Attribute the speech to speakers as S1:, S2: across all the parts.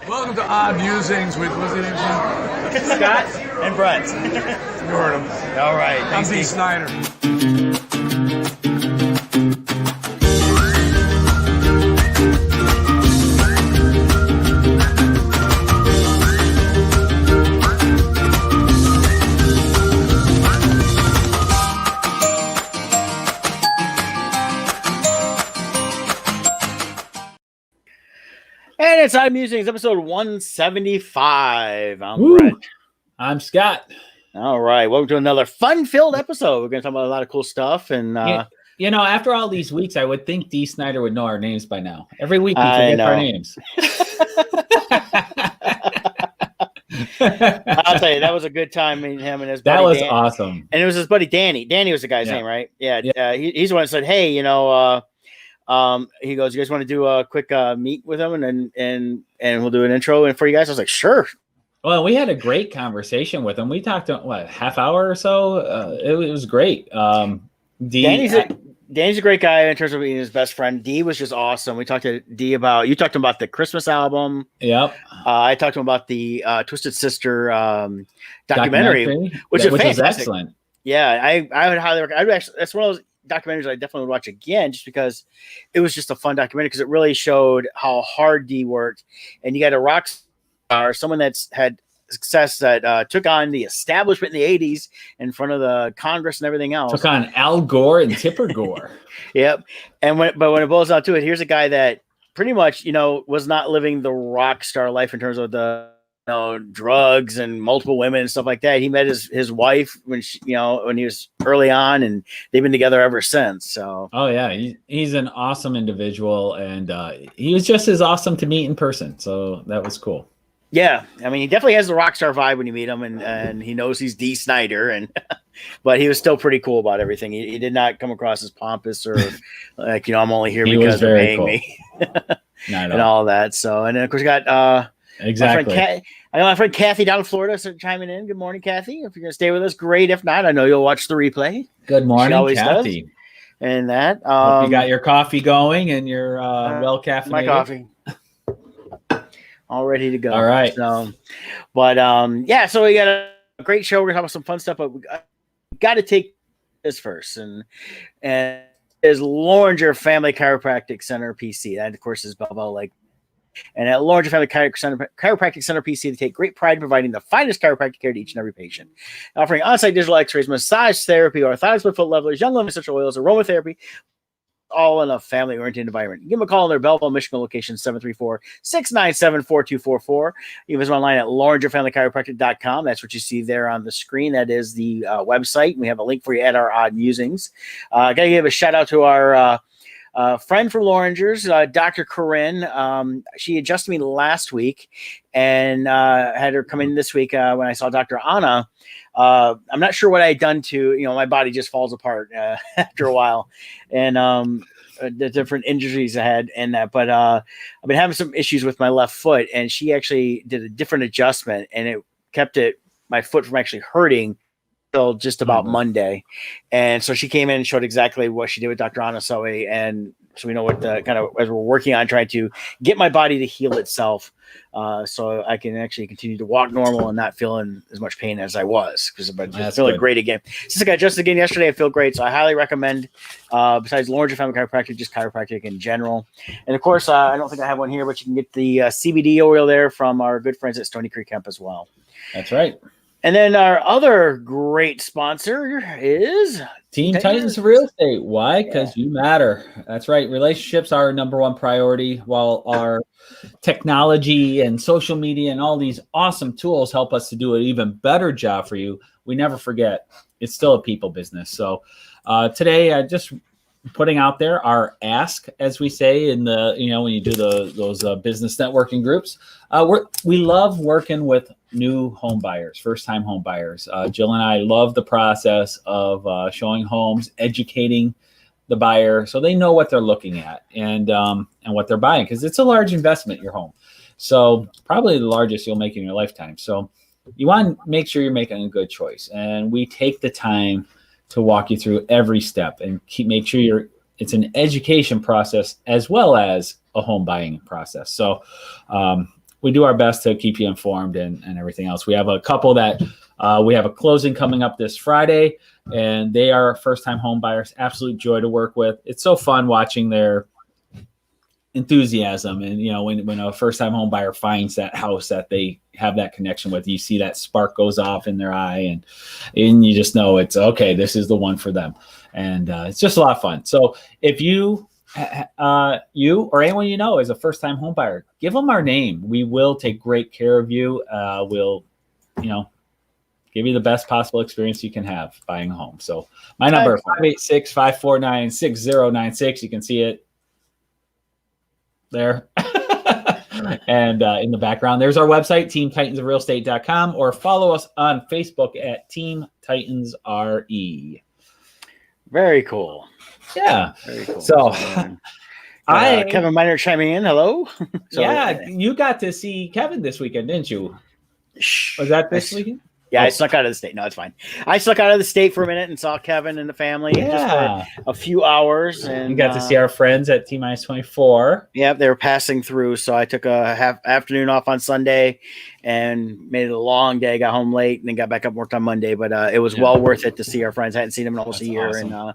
S1: Welcome to Odd Musings with, what's the name?
S2: Scott and Brett.
S1: You heard him.
S2: All right.
S1: I'm
S2: Thanks,
S1: D.
S2: Steve.
S1: Snyder.
S2: And it's Odd Musings, episode 175. I'm
S3: Woo.
S2: Brett.
S3: I'm Scott.
S2: All right. Welcome to another fun-filled episode. We're going to talk about a lot of cool stuff. And
S3: You know, after all these weeks, I would think D. Snyder would know our names by now. Every week we
S2: I
S3: forget
S2: know.
S3: our names.
S2: I'll tell you, that was a good time meeting him and his buddy.
S3: That was
S2: Dan.
S3: awesome.
S2: And it was his buddy Danny. Danny was the guy's
S3: Yeah.
S2: name, right? Yeah. He's the one that said, hey, he goes, you guys want to do a quick meet with him and we'll do an intro and for you guys? I was like, sure.
S3: Well, we had a great conversation with him. We talked half hour or so. It was great.
S2: Danny's a great guy in terms of being his best friend. D was just awesome. We talked to D about, you talked to him about the Christmas album.
S3: Yep.
S2: I talked to him about the Twisted Sister documentary, which
S3: was
S2: fantastic.
S3: excellent.
S2: Yeah, I would highly recommend. That's one of those documentaries I definitely would watch again, just because it was just a fun documentary because it really showed how hard D worked. And you got a rock star, someone that's had success that took on the establishment in the 80s in front of the Congress and everything else.
S3: Took on Al Gore and Tipper Gore.
S2: Yep. And when it boils down to it, here's a guy that pretty much, was not living the rock star life in terms of the drugs and multiple women and stuff like that. He met his wife when when he was early on, and they've been together ever since. So
S3: Oh yeah, he's an awesome individual, and he was just as awesome to meet in person. So that was cool.
S2: yeah, I mean, he definitely has the rock star vibe when you meet him, and he knows he's D. Snyder, and but he was still pretty cool about everything. He did not come across as pompous or like I'm only here
S3: He
S2: because
S3: was
S2: they're
S3: very
S2: paying
S3: cool.
S2: me
S3: Not
S2: and all that. So and then of course we got
S3: exactly.
S2: I know my friend Kathy down in Florida chiming in. Good morning, Kathy. If you're gonna stay with us, great. If not, I know you'll watch the replay.
S3: Good
S2: She
S3: morning,
S2: always
S3: Kathy.
S2: And that
S3: Hope you got your coffee going and you're well caffeinated.
S2: my coffee all ready to go.
S3: All right.
S2: So, but so we got a great show. We're gonna talk about some fun stuff, but we got to take this first, and is Loringer Family Chiropractic Center PC. That of course is Belleville Lake. And at Loringer Family Chiropractic Center PC, they take great pride in providing the finest chiropractic care to each and every patient. Offering on-site digital x-rays, massage therapy, orthotics, foot levelers, young living essential oils, aromatherapy, all in a family-oriented environment. Give them a call on their Belleville, Michigan location, 734-697-4244. You can visit online at LoringerFamilyChiropractic.com. That's what you see there on the screen. That is the website. We have a link for you at our Odd Musings. I got to give a shout-out to our friend from Loringer's, Dr. Corinne. She adjusted me last week and had her come in this week when I saw Dr. Anna. I'm not sure what I had done to, my body just falls apart after a while. And the different injuries I had and that. But I've been having some issues with my left foot, and she actually did a different adjustment, and it kept my foot from actually hurting till just about Monday. And so she came in and showed exactly what she did with Dr. Anna Soe. And so we know what as we're working on trying to get my body to heal itself so I can actually continue to walk normal and not feel in as much pain as I was, because I'm feeling great again. Since I got adjusted again yesterday, I feel great. So I highly recommend, besides Loringer Family Chiropractic, just chiropractic in general. And of course, I don't think I have one here, but you can get the CBD oil there from our good friends at Stony Creek Hemp as well.
S3: That's right.
S2: And then our other great sponsor is
S3: Team Titans Real Estate. Why? Because you matter. That's right. Relationships are our number one priority, while our technology and social media and all these awesome tools help us to do an even better job for you. We never forget, it's still a people business. So today, just putting out there our ask, as we say in the, when you do those business networking groups. We love working with new home buyers, first-time home buyers. Jill and I love the process of showing homes, educating the buyer so they know what they're looking at and what they're buying, because it's a large investment, your home. So probably the largest you'll make in your lifetime. So you want to make sure you're making a good choice. And we take the time to walk you through every step and make sure it's an education process as well as a home buying process. So we do our best to keep you informed and everything else. We have a couple that we have a closing coming up this Friday, and they are first-time home buyers. Absolute joy to work with. It's so fun watching their enthusiasm, and when a first-time home buyer finds that house that they have that connection with, you see that spark goes off in their eye, and you just know it's okay. This is the one for them, and it's just a lot of fun. So if you or anyone is a first-time home buyer, give them our name. We will take great care of you. We'll give you the best possible experience you can have buying a home. So my number, 586-549-6096. You can see it there. And in the background, there's our website, teamtitansofrealestate.com, or follow us on Facebook at Team Titans RE.
S2: Very cool.
S3: Yeah.
S2: Very cool.
S3: So
S2: Kevin Miner chiming in. Hello.
S3: You got to see Kevin this weekend, didn't you? Was that this weekend?
S2: Yeah, I snuck out of the state. No, it's fine. I snuck out of the state for a minute and saw Kevin and the family just for a few hours. And
S3: you got to see our friends at T-24.
S2: Yeah, they were passing through. So I took a half afternoon off on Sunday and made it a long day. Got home late and then got back up and worked on Monday. But it was well worth it to see our friends. I hadn't seen them in almost a year. Awesome.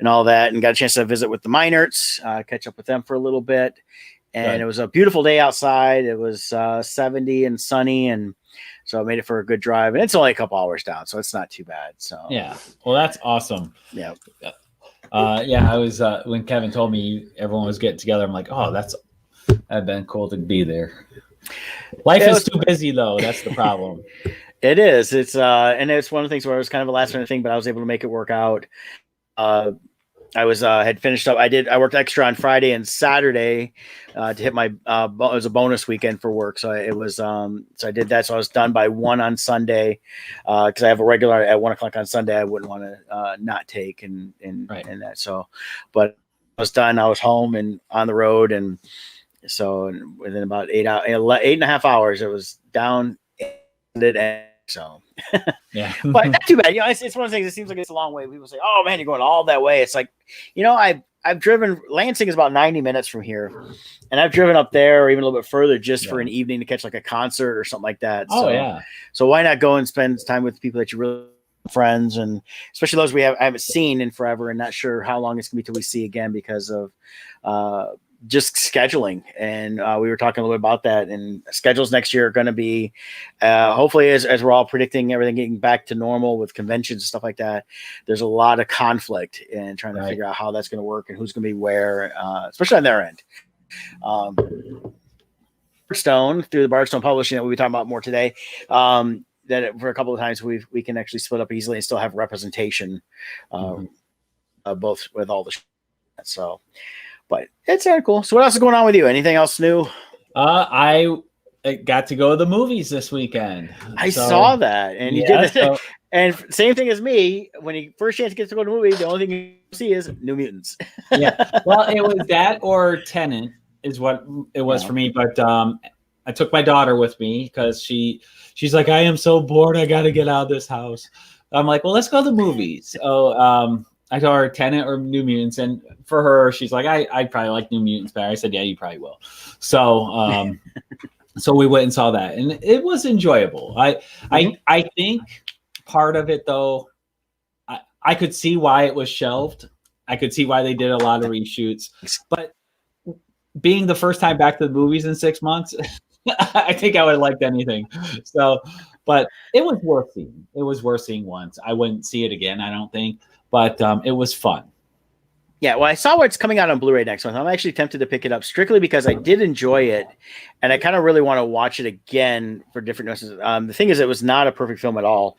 S2: And all that. And got a chance to visit with the Minerts, catch up with them for a little bit. And It was a beautiful day outside. It was 70 and sunny, and so I made it for a good drive. And it's only a couple hours down, so it's not too bad. So
S3: yeah, well, that's awesome.
S2: Yeah,
S3: I was when Kevin told me everyone was getting together. I'm like, oh, that'd been cool to be there. Life is too busy, though. That's the problem.
S2: It is. It's and it's one of the things where it was kind of a last minute thing, but I was able to make it work out. I was had finished up. I worked extra on Friday and Saturday to hit my. It was a bonus weekend for work, so it was. So I did that. So I was done by 1 on Sunday because I have a regular at 1:00 on Sunday. I wouldn't want to not take and that. So, but I was done. I was home and on the road, and so within about 8.5 hours, it was down. So
S3: yeah,
S2: but not too bad. It's one of the things. It seems like it's a long way. People say, "Oh man, you're going all that way." It's like, I've driven. Lansing is about 90 minutes from here, and I've driven up there or even a little bit further just for an evening to catch like a concert or something like that. So why not go and spend time with people that you really friends, and especially those I haven't seen in forever, and not sure how long it's gonna be till we see again because of just scheduling. And we were talking a little bit about that, and schedules next year are going to be hopefully as we're all predicting everything getting back to normal with conventions and stuff like that, there's a lot of conflict in trying to figure out how that's going to work and who's going to be where, especially on their end. Bardstone, through the Bardstone Publishing that we'll be talking about more today, that for a couple of times we can actually split up easily and still have representation both with all the so. But it's very cool. So what else is going on with you? Anything else new?
S3: I got to go to the movies this weekend.
S2: I saw that. And you did that. And same thing as me. When you first chance gets to go to the movie, the only thing you see is New Mutants.
S3: Yeah. Well, it was that or Tenet is what it was for me. But I took my daughter with me because she's like, I am so bored. I got to get out of this house. I'm like, well, let's go to the movies. So I told her Tenet or New Mutants, and for her, she's like, I'd probably like New Mutants better. I said, yeah, you probably will. So, so we went and saw that, and it was enjoyable. I think part of it, though, I could see why it was shelved. I could see why they did a lot of reshoots, but being the first time back to the movies in 6 months, I think I would have liked anything. So, but it was worth seeing. It was worth seeing once. I wouldn't see it again, I don't think. But it was fun.
S2: Yeah, well, I saw where it's coming out on Blu-ray next month. I'm actually tempted to pick it up strictly because I did enjoy it, and I kind of really want to watch it again for different notions. The thing is, it was not a perfect film at all,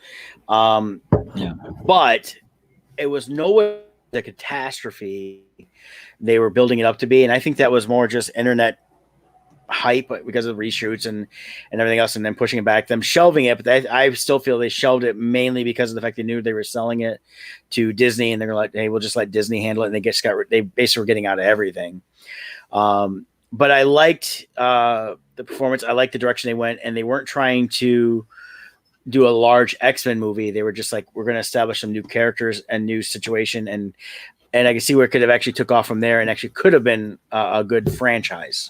S2: but it was nowhere the catastrophe they were building it up to be, and I think that was more just internet hype because of reshoots and everything else, and then pushing it back, them shelving it. But I still feel they shelved it mainly because of the fact they knew they were selling it to Disney, and they're like, hey, we'll just let Disney handle it. And they basically were getting out of everything. But I liked the performance. I liked the direction they went, and they weren't trying to do a large X-Men movie. They were just like, we're going to establish some new characters and new situation, and I can see where it could have actually took off from there, and actually could have been a good franchise.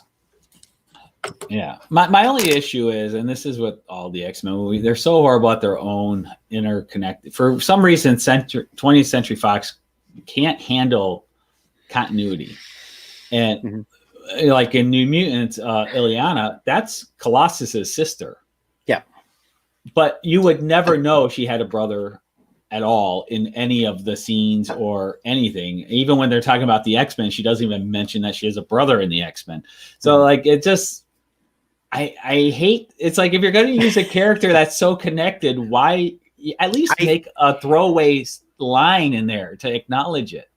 S3: Yeah. My only issue is, and this is with all the X-Men movies, they're so horrible at their own interconnected. For some reason, 20th Century Fox can't handle continuity. And like in New Mutants, Ileana, that's Colossus's sister.
S2: Yeah.
S3: But you would never know she had a brother at all in any of the scenes or anything. Even when they're talking about the X-Men, she doesn't even mention that she has a brother in the X-Men. So like it just, I hate, it's like if you're going to use a character that's so connected, why at least make a throwaway line in there to acknowledge it?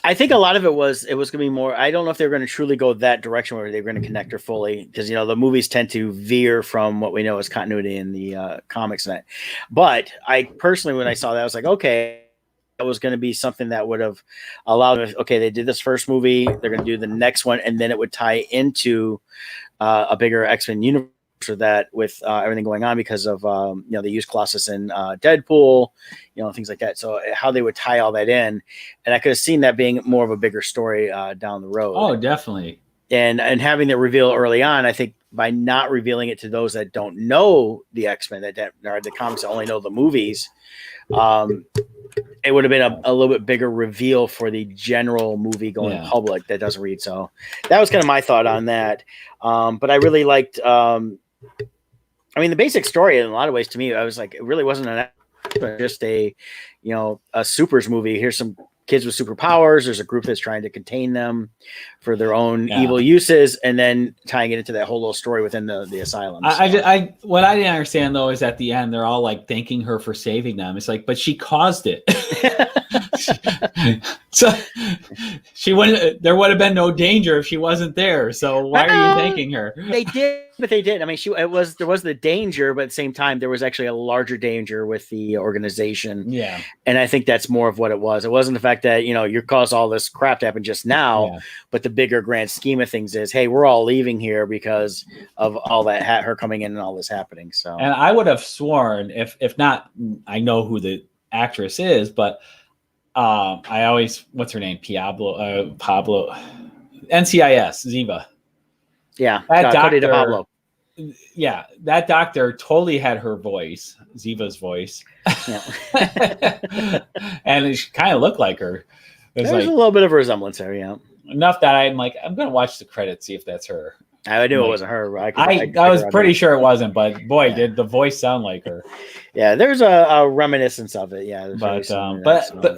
S2: I think a lot of it was going to be more. I don't know if they're going to truly go that direction where they're going to connect her fully, because the movies tend to veer from what we know as continuity in the comics. And that, but I personally, when I saw that, I was like, okay, that was going to be something that would have allowed. Okay, they did this first movie, they're going to do the next one, and then it would tie into a bigger X-Men universe. For that, with everything going on because of they use Colossus in Deadpool, things like that. So how they would tie all that in, and I could have seen that being more of a bigger story down the road.
S3: Oh, definitely.
S2: And having the reveal early on, I think by not revealing it to those that don't know the X-Men, that are the comics, that only know the movies, it would have been a little bit bigger reveal for the general movie going public that doesn't read. So that was kind of my thought on that. But I really liked. The basic story in a lot of ways to me, I was like, it really wasn't just a supers movie. Here's some kids with superpowers. There's a group that's trying to contain them for their own evil uses, and then tying it into that whole little story within the asylum.
S3: What I didn't understand though is at the end they're all like thanking her for saving them. It's like, but she caused it. So there would have been no danger if she wasn't there. So why are you thanking her?
S2: They did. But they did. I mean, there was the danger, but at the same time, there was actually a larger danger with the organization.
S3: Yeah.
S2: And I think that's more of what it was. It wasn't the fact that, you caused all this crap to happen just now, but the bigger grand scheme of things is, hey, we're all leaving here because of all that, her coming in and all this happening. So,
S3: and I would have sworn, if not, I know who the actress is, but I always, what's her name? Pablo, NCIS, Ziva.
S2: Yeah,
S3: that
S2: doctor, Pablo.
S3: Yeah, that doctor totally had her voice, Ziva's voice. Yeah. And it kind of looked like her.
S2: There's a little bit of a resemblance there, yeah.
S3: Enough that I'm like, I'm going to watch the credits, see if that's her.
S2: I knew it wasn't her.
S3: I was pretty sure it wasn't, but boy, did the voice sound like her.
S2: Yeah, there's a reminiscence of it. Yeah,
S3: but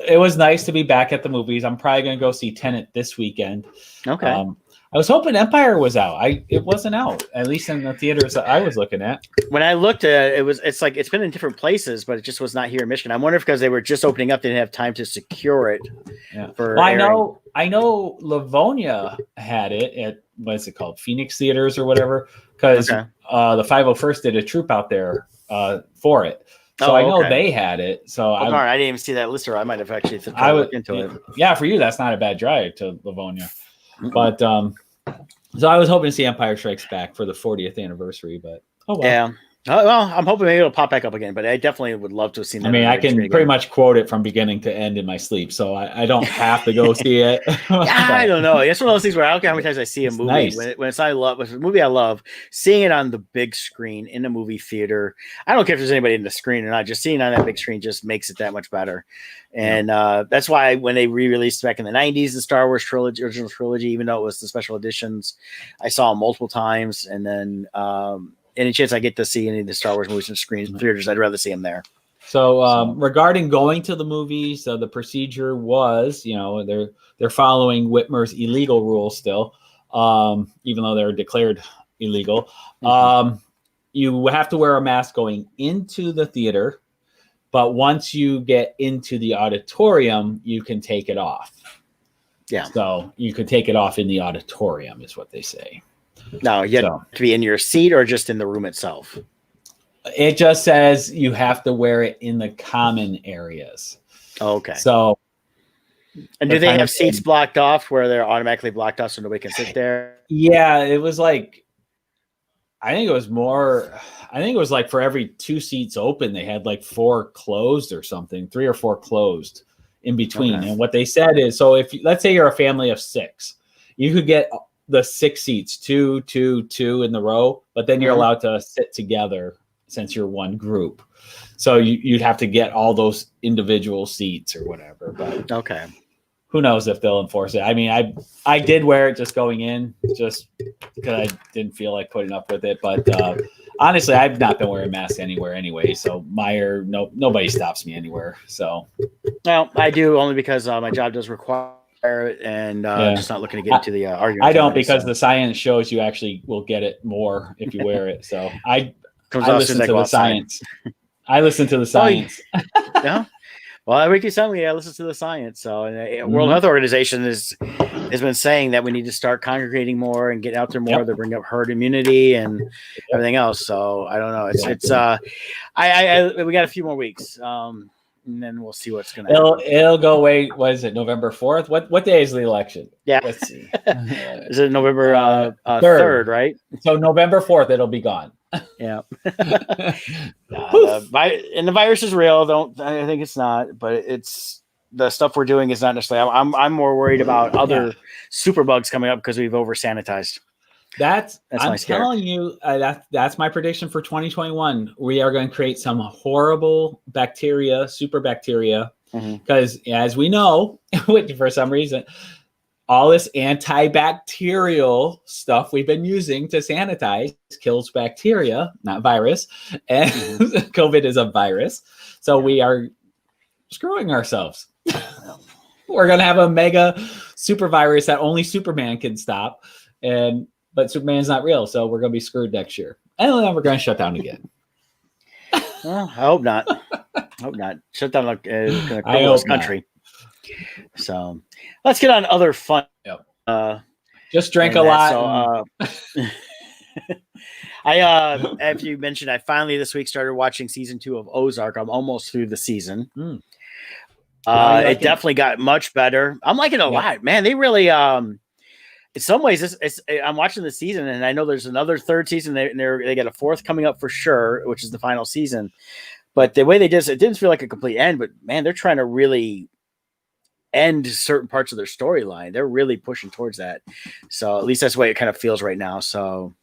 S3: it was nice to be back at the movies. I'm probably going to go see Tenet this weekend.
S2: Okay.
S3: I was hoping Empire was out. It wasn't out, at least in the theaters that I was looking at.
S2: When I looked at it, it's like it's been in different places, but it just was not here in Michigan. I wonder if because they were just opening up, they didn't have time to secure it.
S3: Yeah. I know Livonia had it at, what is it called, Phoenix Theaters or whatever, because the 501st did a troop out there for it. So I know they had it. So
S2: I didn't even see that list, or I might have actually looked into it.
S3: Yeah, for you, that's not a bad drive to Livonia. But so I was hoping to see Empire Strikes Back for the 40th anniversary, but
S2: yeah. Well, I'm hoping maybe it'll pop back up again, but I definitely would love to have seen that.
S3: I mean, I can pretty much quote it from beginning to end in my sleep, so I don't have to go see it.
S2: I don't know. It's one of those things where I don't care how many times I see a movie.
S3: Nice.
S2: When it's a movie I love, seeing it on the big screen in a movie theater. I don't care if there's anybody in the screen or not. Just seeing it on that big screen just makes it that much better. And that's why when they re-released back in the 90s the Star Wars trilogy, original trilogy, even though it was the special editions, I saw them multiple times. And then any chance I get to see any of the Star Wars movies in screens theaters, I'd rather see them there.
S3: So regarding going to the movies, the procedure was, they're following Whitmer's illegal rules still, even though they're declared illegal. You have to wear a mask going into the theater, but once you get into the auditorium, you can take it off. Yeah. So you could take it off in the auditorium is what they say.
S2: No, you have to be in your seat or just in the room itself?
S3: It just says you have to wear it in the common areas.
S2: Okay.
S3: So,
S2: and do they have seats blocked off where they're automatically blocked off so nobody can sit there?
S3: Yeah, it was like, I think it was like for every 2 seats open, they had like 4 closed or something, 3 or 4 closed in between. Okay. And what they said is, so if let's say you're a family of 6, you could get the 6 seats, two in the row, but then you're
S2: Mhm.
S3: allowed to sit together since you're one group. So you'd have to get all those individual seats or whatever. But
S2: Okay.
S3: who knows if they'll enforce it? I mean, I did wear it just going in, just because I didn't feel like putting up with it. But honestly, I've not been wearing masks anywhere anyway. So nobody stops me anywhere. So
S2: Well, I do only because my job does require it, and just not looking to get into the argument.
S3: I don't, because the science shows you actually will get it more if you wear it. So I listen to the science. I listen to the science.
S2: Yeah. Well, every Sunday I listen to the science. So, World Health Organization has been saying that we need to start congregating more and get out there more to bring up herd immunity and everything else. So I don't know. It's we got a few more weeks, and then we'll see what's going to happen.
S3: It'll go away. What is it? November 4th? What day is the election?
S2: Yeah.
S3: Let's see.
S2: Is it November 3rd, right?
S3: So November 4th, it'll be gone.
S2: Yeah. And the virus is real. I think it's not, but it's the stuff we're doing is not necessarily. I'm more worried about other super bugs coming up because we've over sanitized.
S3: I'm telling you, that's my prediction for 2021. We are going to create some horrible bacteria, super bacteria, because as we know, for some reason, all this antibacterial stuff we've been using to sanitize kills bacteria, not virus. And COVID is a virus. So we are screwing ourselves. We're going to have a mega super virus that only Superman can stop. But Superman's not real. So we're going to be screwed next year. And then we're going to shut down again.
S2: Well, I hope not. Shut down like a country. So let's get on other fun.
S3: Yep. Just drink a lot.
S2: So, as you mentioned, I finally this week started watching season 2 of Ozark. I'm almost through the season. It definitely got much better. I'm liking it a lot, man. They really, in some ways, I'm watching the season, and I know there's another third season. They got a fourth coming up for sure, which is the final season. But the way they did it didn't feel like a complete end. But man, they're trying to really end certain parts of their storyline. They're really pushing towards that. So at least that's the way it kind of feels right now. So,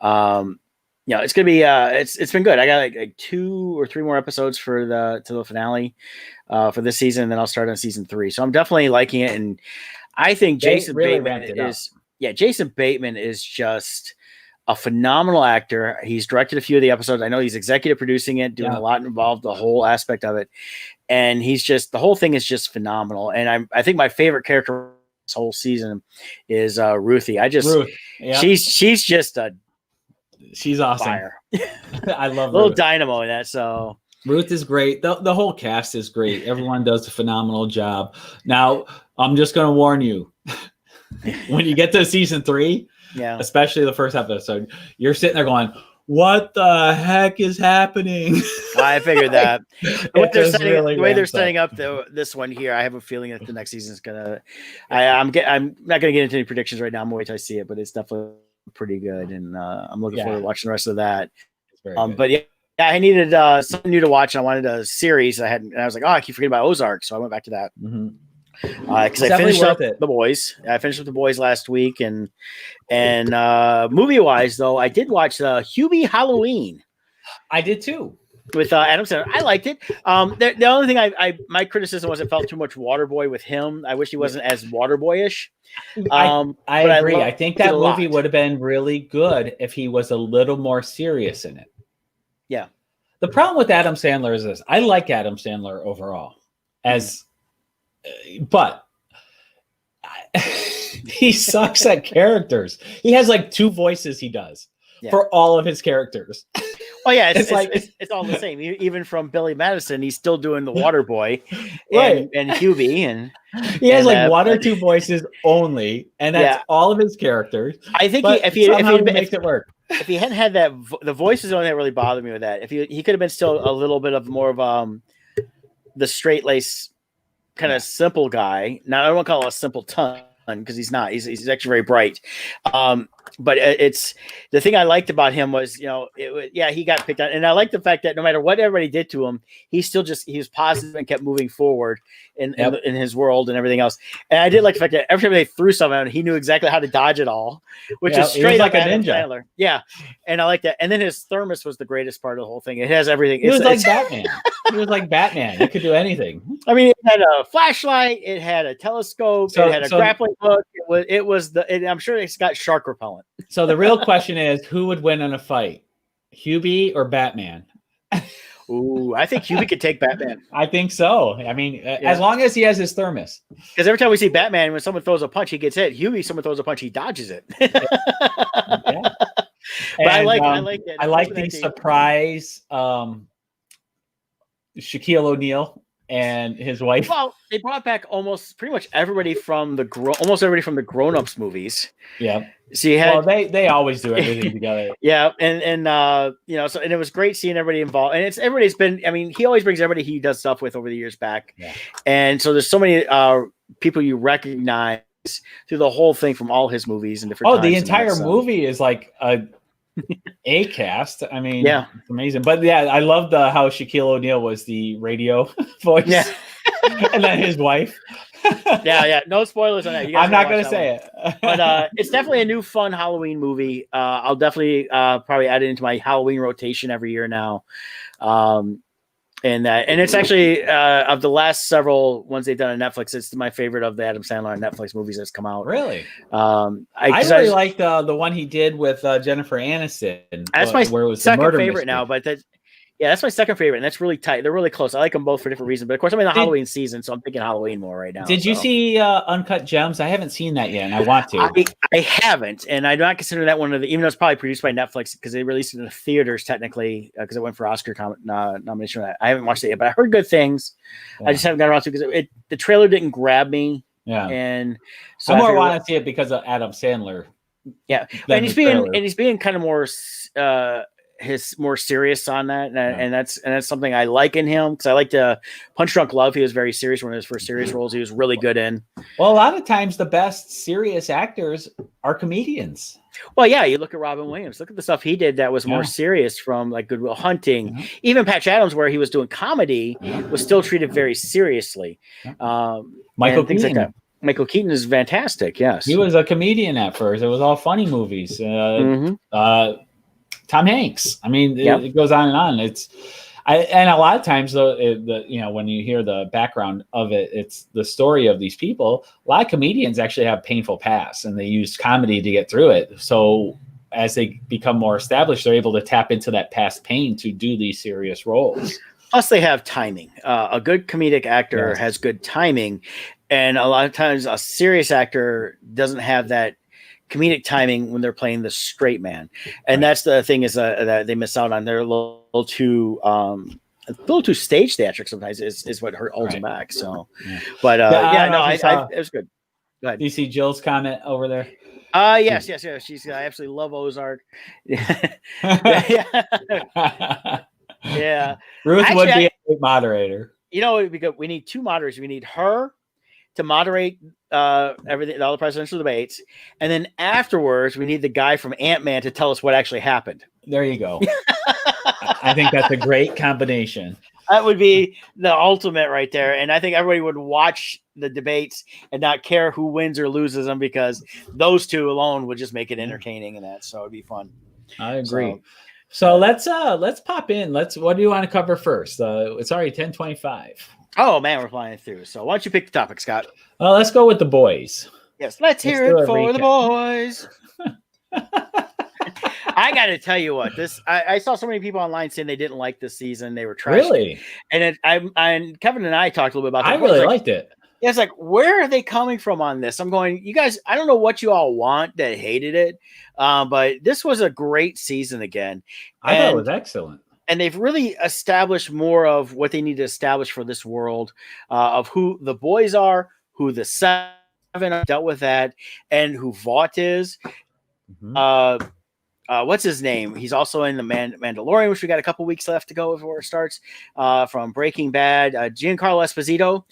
S2: it's gonna be it's been good. I got like 2 or 3 more episodes for the finale for this season, and then I'll start on season 3. So I'm definitely liking it, and I think Jason Bateman is just a phenomenal actor. He's directed a few of the episodes. I know he's executive producing it, doing a lot involved, the whole aspect of it. And the whole thing is just phenomenal. And I think my favorite character this whole season is Ruthie. Ruth. Yeah. She's just
S3: she's awesome.
S2: Fire.
S3: I love
S2: little
S3: Ruth.
S2: dynamo in that. So
S3: Ruth is great. The whole cast is great. Everyone does a phenomenal job. Now, I'm just going to warn you. When you get to season 3, especially the first episode, you're sitting there going, what the heck is happening?
S2: I figured that. The way they're setting up this one here, I have a feeling that the next season is gonna. I'm not gonna get into any predictions right now. I'm gonna wait till I see it, but it's definitely pretty good, and I'm looking forward to watching the rest of that. But I needed something new to watch. And I wanted a series. And I was like, I keep forgetting about Ozark, so I went back to that. Because I finished up The Boys. I finished up The Boys last week, and movie wise though, I did watch Hubie Halloween.
S3: I did too,
S2: with Adam Sandler. I liked it. The only thing my criticism was it felt too much Waterboy with him. I wish he wasn't as Waterboyish.
S3: I agree. I think that movie would have been really good if he was a little more serious in it.
S2: Yeah.
S3: The problem with Adam Sandler is this: I like Adam Sandler overall, but he sucks at characters. He has like 2 voices he does for all of his characters.
S2: Oh yeah, it's all the same. Even from Billy Madison, he's still doing the Water Boy, and Hubie, and
S3: he has like 1 or 2 voices only, and that's all of his characters.
S2: I think if he makes it work. If he hadn't had that, the voice is the only thing that really bothered me with that. If he could have been still a little bit of more of the straight lace kind of simple guy. Now I don't want to call it a simple ton, because he's not. He's actually very bright. But it's the thing I liked about him was, he got picked on, and I like the fact that no matter what everybody did to him, he was positive and kept moving forward in his world and everything else. And I did like the fact that every time they threw something at him, he knew exactly how to dodge it all, which is straight
S3: like
S2: up
S3: a ninja.
S2: Sandler. Yeah, and I like that. And then his thermos was the greatest part of the whole thing. It has everything.
S3: He was like Batman. He was like Batman. He could do anything.
S2: I mean, it had a flashlight, it had a telescope, it had a grappling hook. I'm sure it's got shark repellent.
S3: So the real question is, who would win in a fight, Hubie or Batman?
S2: Ooh, I think Hubie could take Batman.
S3: I think so. I mean, as long as he has his thermos.
S2: Because every time we see Batman, when someone throws a punch, he gets hit. Hubie, someone throws a punch, he dodges it.
S3: Yeah.
S2: But I like that.
S3: I like the surprise Shaquille O'Neal and his wife.
S2: Well, they brought back pretty much everybody from the Grown-Ups movies.
S3: Yeah.
S2: So you had,
S3: they always do everything together.
S2: Yeah, and it was great seeing everybody involved. And everybody's been. I mean, he always brings everybody he does stuff with over the years back.
S3: Yeah.
S2: And so there's so many people you recognize through the whole thing from all his movies and different.
S3: The entire movie is like a cast. I mean,
S2: yeah,
S3: it's amazing. But yeah, I loved how Shaquille O'Neal was the radio voice. Yeah. And then his wife.
S2: Yeah. No spoilers on that.
S3: I'm not going to say it.
S2: But it's definitely a new fun Halloween movie. I'll definitely probably add it into my Halloween rotation every year now. And it's actually of the last several ones they've done on Netflix, it's my favorite of the Adam Sandler on Netflix movies that's come out.
S3: Really? I really like the one he did with Jennifer Aniston.
S2: That's my second favorite
S3: mystery.
S2: now, but that's my second favorite, and that's really tight. They're really close. I like them both for different reasons, but of course I'm in the Halloween season, so I'm thinking Halloween more right now.
S3: Did you see Uncut Gems? I haven't seen that yet, and I want to.
S2: I haven't, and I do not consider that one of the, even though it's probably produced by Netflix because they released it in the theaters technically because it went for Oscar nomination. I haven't watched it yet, but I heard good things. Yeah. I just haven't got around to it because the trailer didn't grab me.
S3: Yeah,
S2: and so
S3: I more want to see it because of Adam Sandler.
S2: Yeah, and he's being kind of more. His more serious on that, and that's something I like in him because I like to Punch Drunk Love. He was very serious one of his first serious roles. He was really good in.
S3: Well, a lot of times the best serious actors are comedians.
S2: Well, yeah, you look at Robin Williams. Look at the stuff he did that was more serious, from like Good Will Hunting. Mm-hmm. Even Patch Adams, where he was doing comedy, was still treated very seriously.
S3: Michael Keaton.
S2: Like that. Michael Keaton is fantastic. Yes,
S3: he was a comedian at first. It was all funny movies. Tom Hanks. I mean, it goes on and on. And a lot of times, though, when you hear the background of it, it's the story of these people. A lot of comedians actually have painful pasts, and they use comedy to get through it. So as they become more established, they're able to tap into that past pain to do these serious roles.
S2: Plus, they have timing. A good comedic actor has good timing, and a lot of times, a serious actor doesn't have that comedic timing when they're playing the straight man, and that's the thing is that they miss out on. They're a little too stage theatric sometimes is what holds them back. So, but it was good. Go ahead.
S3: Do you see Jill's comment over there?
S2: Yes. She's I absolutely love Ozark. Yeah.
S3: Ruth would be a great moderator.
S2: We need two moderators. We need her to moderate everything, all the presidential debates, and then afterwards we need the guy from Ant-Man to tell us what actually happened.
S3: There you go. I think that's a great combination.
S2: That would be the ultimate right there, and I think everybody would watch the debates and not care who wins or loses them because those two alone would just make it entertaining, and that so it'd be fun.
S3: I agree. So let's pop in. What do you want to cover first? It's already 10:25.
S2: Oh man, we're flying through. So why don't you pick the topic, Scott?
S3: Let's go with the boys.
S2: Yes, let's hear it for the boys. I got to tell you what, I saw so many people online saying they didn't like this season. They were trashing.
S3: Really?
S2: And Kevin and I talked a little bit about that.
S3: I really liked it.
S2: Yeah, it's like, where are they coming from on this? I'm going, you guys, I don't know what you all want that hated it, but this was a great season again.
S3: I thought it was excellent.
S2: And they've really established more of what they need to establish for this world of who the boys are, who the seven are, dealt with that, and who Vought is. Mm-hmm. What's his name? He's also in the Mandalorian, which we got a couple weeks left to go before it starts. From Breaking Bad, Giancarlo Esposito.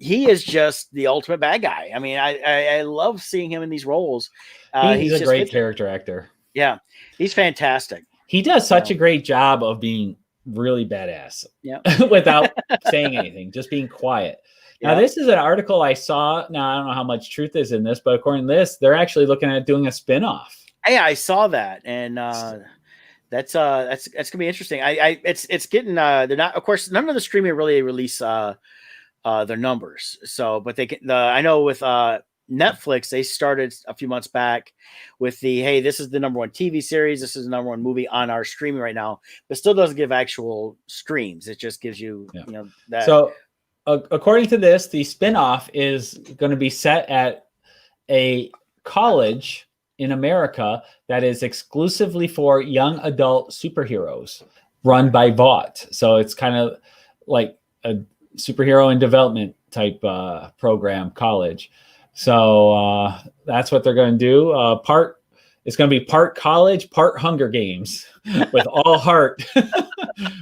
S2: he is just the ultimate bad guy. I mean, I love seeing him in these roles.
S3: He's a
S2: just
S3: great character actor.
S2: Yeah, he's fantastic.
S3: He does such a great job of being really badass.
S2: Yeah.
S3: Without saying anything, just being quiet. Now, this is an article I saw. Now, I don't know how much truth is in this, but according to this, they're actually looking at doing a spinoff.
S2: Yeah, I saw that, and that's gonna be interesting. It's getting they're not, of course, none of the streaming really release their numbers. So, but they can. I know with Netflix, they started a few months back with the, hey, this is the number one TV series, this is the number one movie on our streaming right now, but still doesn't give actual streams. It just gives you, you know, that.
S3: So, according to this, the spinoff is going to be set at a college in America that is exclusively for young adult superheroes, run by Vought. So it's kind of like a superhero in development type program college. So that's what they're going to do. It's going to be part college, part Hunger Games, with all heart,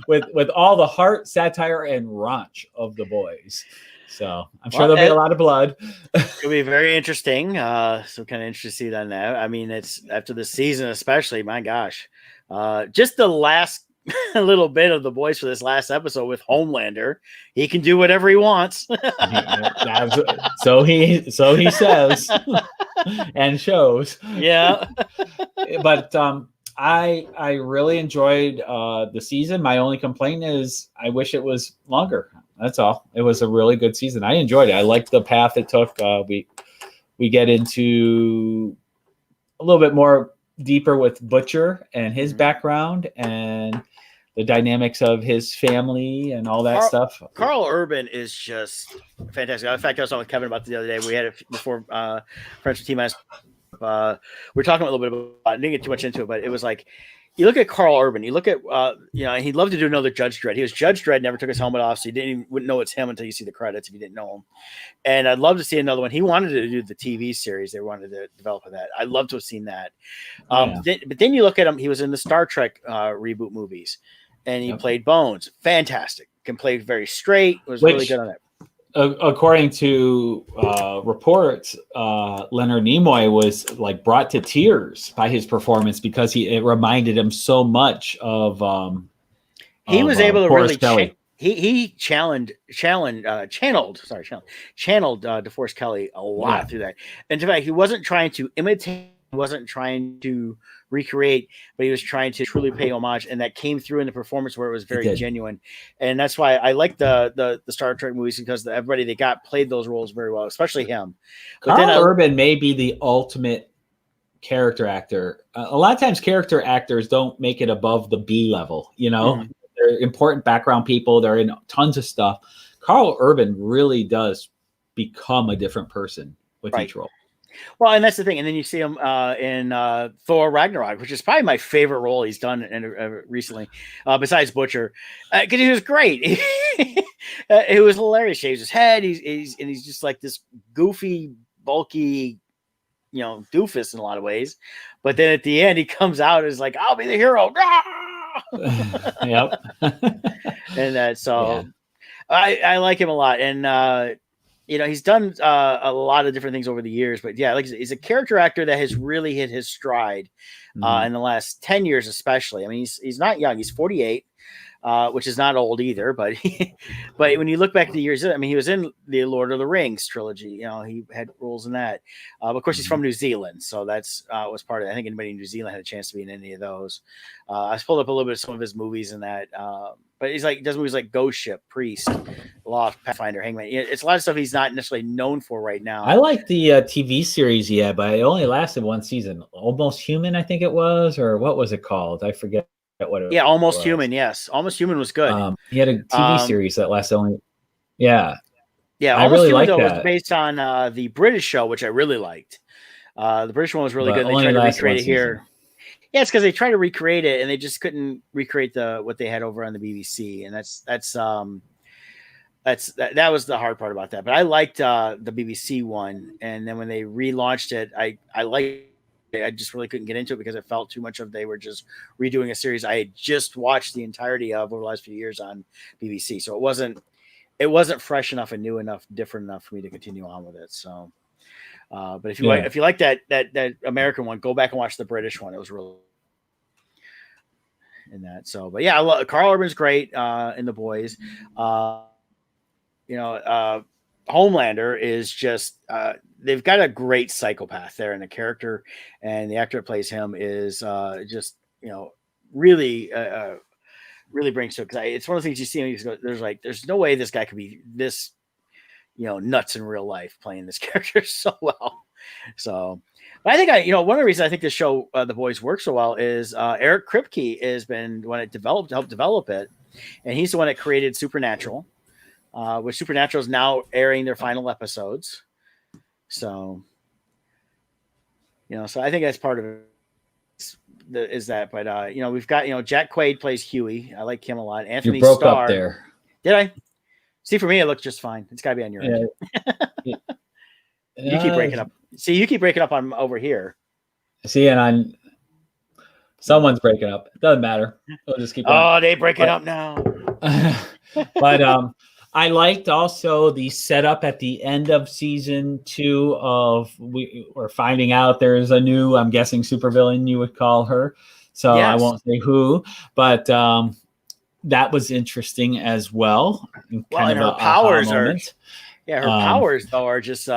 S3: with all the heart, satire, and raunch of the boys. So I'm sure there'll be a lot of blood.
S2: It'll be very interesting. So kind of interested to see that now. I mean, it's after the season, especially. My gosh, just the last little bit of the boys for this last episode with Homelander. He can do whatever he wants.
S3: So he says and shows.
S2: Yeah.
S3: But I really enjoyed the season. My only complaint is I wish it was longer. That's all. It was a really good season. I enjoyed it. I liked the path it took. We get into a little bit more deeper with Butcher and his background and the dynamics of his family and all that stuff.
S2: Carl Urban is just fantastic. In fact, I was talking with Kevin about the other day. We had it before Friends with T-Minus. We were talking a little bit about I didn't get too much into it, but it was like, you look at Carl Urban, you look at, he'd love to do another Judge Dredd. He was Judge Dredd, never took his helmet off, so you wouldn't know it's him until you see the credits if you didn't know him. And I'd love to see another one. He wanted to do the TV series. They wanted to develop that. I'd love to have seen that. But then you look at him, he was in the Star Trek reboot movies, and he played Bones. Fantastic. Can play very straight. Was really good on it.
S3: According to reports, Leonard Nimoy was like brought to tears by his performance because it reminded him so much of.
S2: He was able to
S3: Forrest
S2: really. He channeled DeForest Kelly a lot through that. And in fact, he wasn't trying to imitate. He wasn't trying to recreate, but he was trying to truly pay homage, and that came through in the performance where it was very genuine. And that's why I like the Star Trek movies, because everybody they got played those roles very well, especially him. But
S3: Carl Urban may be the ultimate character actor. A lot of times character actors don't make it above the B level, They're important background people. They're in tons of stuff. Carl Urban really does become a different person with each role.
S2: Well, and that's the thing. And then you see him in Thor Ragnarok, which is probably my favorite role he's done recently, besides Butcher, because he was great. It was hilarious. Shaves his head. He's just like this goofy, bulky, doofus in a lot of ways. But then at the end, he comes out as like, "I'll be the hero."
S3: Yep.
S2: And I like him a lot. And he's done a lot of different things over the years, but like he's a character actor that has really hit his stride in the last 10 years, especially. I mean, he's not young. He's 48, which is not old either, but when you look back at the years, I mean, he was in the Lord of the Rings trilogy. He had roles in that. Of course, he's from New Zealand, so that's was part of it. I think anybody in New Zealand had a chance to be in any of those. I pulled up a little bit of some of his movies in that. But he does movies like Ghost Ship, Priest, Lost, Pathfinder, Hangman. It's a lot of stuff he's not necessarily known for right now.
S3: I like the TV series, but it only lasted one season. Almost Human, I think it was, or what was it called? I forget what it was.
S2: Yeah, Almost Human, yes. Almost Human was good.
S3: He had a TV series that lasted only... Yeah.
S2: Yeah,
S3: I
S2: Almost
S3: really
S2: Human,
S3: liked
S2: though,
S3: that.
S2: was based on the British show, which I really liked. The British one was really good. They tried to recreate it here. Yeah, it's because they tried to recreate it and they just couldn't recreate what they had over on the BBC, and that was the hard part about that. But I liked the BBC one, and then when they relaunched it, I liked it. I just really couldn't get into it because it felt too much of they were just redoing a series I had just watched the entirety of over the last few years on BBC. So it wasn't it wasn't fresh enough and new enough, different enough for me to continue on with it. So, but if you like that American one, go back and watch the British one. It was really in that. So, but yeah, Carl Urban's great in The Boys. Homelander is just they've got a great psychopath there, and the character and the actor that plays him is just really really brings to it, because it's one of the things you see and there's no way this guy could be this nuts in real life playing this character so well. So, but I think one of the reasons I think this show The Boys works so well is Eric Kripke has been when it helped develop it, and he's the one that created Supernatural. Which Supernatural is now airing their final episodes. So, so I think that's part of it. Is that, but we've got Jack Quaid plays Huey. I like him a lot. Anthony
S3: you broke
S2: Starr.
S3: Up there.
S2: Did I? See, for me, it looks just fine. It's got to be on your end. You keep breaking up. See, you keep breaking up on over here.
S3: See, and someone's breaking up. It doesn't matter. We'll just keep going.
S2: Oh, they breaking up now.
S3: But I liked also the setup at the end of season 2 of we're finding out there's a new, I'm guessing, supervillain, you would call her. So yes. I won't say who, but that was interesting as well.
S2: And her powers are, her powers though are just, it